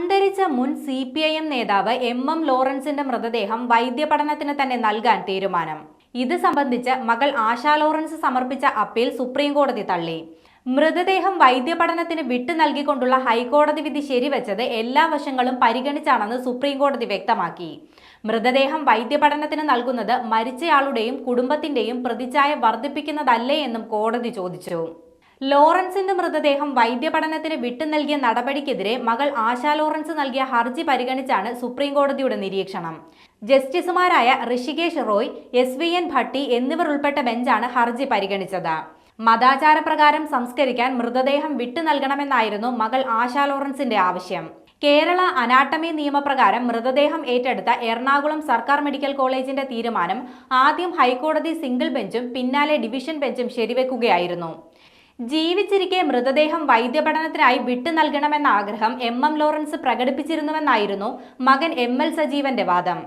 അന്തരിച്ച മുൻ CPIM നേതാവ് MM ലോറൻസിന്റെ മൃതദേഹം വൈദ്യപഠനത്തിന് തന്നെ നൽകാൻ തീരുമാനം. ഇത് സംബന്ധിച്ച് മകൾ ആശാ ലോറൻസ് സമർപ്പിച്ച അപ്പീൽ സുപ്രീംകോടതി തള്ളി. മൃതദേഹം വൈദ്യപഠനത്തിന് വിട്ടു നൽകിക്കൊണ്ടുള്ള ഹൈക്കോടതി വിധി ശരിവെച്ചത് എല്ലാ വശങ്ങളും പരിഗണിച്ചാണെന്ന് സുപ്രീംകോടതി വ്യക്തമാക്കി. മൃതദേഹം വൈദ്യപഠനത്തിന് നൽകുന്നത് മരിച്ചയാളുടെയും കുടുംബത്തിന്റെയും പ്രതിച്ഛായ വർദ്ധിപ്പിക്കുന്നതല്ലേ എന്നും കോടതി ചോദിച്ചു. ലോറൻസിന്റെ മൃതദേഹം വൈദ്യപഠനത്തിന് വിട്ടു നൽകിയ നടപടിക്കെതിരെ മകൾ ആശാ ലോറൻസ് നൽകിയ ഹർജി പരിഗണിച്ചാണ് സുപ്രീംകോടതിയുടെ നിരീക്ഷണം. ജസ്റ്റിസുമാരായ ഋഷികേശ് റോയ്, SVN ഭട്ടി എന്നിവർ ഉൾപ്പെട്ട ബെഞ്ചാണ് ഹർജി പരിഗണിച്ചത്. മതാചാരപ്രകാരം സംസ്കരിക്കാൻ മൃതദേഹം വിട്ടു നൽകണമെന്നായിരുന്നു മകൾ ആശാ ലോറൻസിന്റെ ആവശ്യം. കേരള അനാട്ടമി നിയമപ്രകാരം മൃതദേഹം ഏറ്റെടുത്ത എറണാകുളം സർക്കാർ മെഡിക്കൽ കോളേജിന്റെ തീരുമാനം ആദ്യം ഹൈക്കോടതി സിംഗിൾ ബെഞ്ചും പിന്നാലെ ഡിവിഷൻ ബെഞ്ചും ശരിവെക്കുകയായിരുന്നു. ജീവിച്ചിരിക്കെ മൃതദേഹം വൈദ്യപഠനത്തിനായി വിട്ടു നൽകണമെന്ന ആഗ്രഹം MM ലോറൻസ് പ്രകടിപ്പിച്ചിരുന്നുവെന്നായിരുന്നു മകൻ ML സജീവന്റെ വാദം.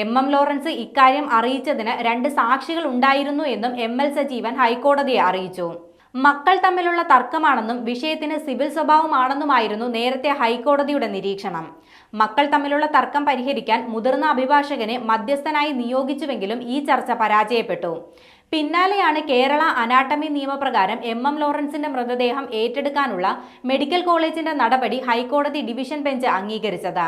MM ലോറൻസ് ഇക്കാര്യം അറിയിച്ചതിന് 2 സാക്ഷികൾ ഉണ്ടായിരുന്നു എന്നും ML സജീവൻ ഹൈക്കോടതിയെ അറിയിച്ചു. മക്കൾ തമ്മിലുള്ള തർക്കമാണെന്നും വിഷയത്തിന് സിവിൽ സ്വഭാവമാണെന്നുമായിരുന്നു നേരത്തെ ഹൈക്കോടതിയുടെ നിരീക്ഷണം. മക്കൾ തമ്മിലുള്ള തർക്കം പരിഹരിക്കാൻ മുതിർന്ന അഭിഭാഷകനെ മധ്യസ്ഥനായി നിയോഗിച്ചുവെങ്കിലും ഈ ചർച്ച പരാജയപ്പെട്ടു. പിന്നാലെയാണ് കേരള അനാട്ടമി നിയമപ്രകാരം MM ലോറൻസിന്റെ മൃതദേഹം ഏറ്റെടുക്കാനുള്ള മെഡിക്കൽ കോളേജിന്റെ നടപടി ഹൈക്കോടതി ഡിവിഷൻ ബെഞ്ച് അംഗീകരിച്ചത്.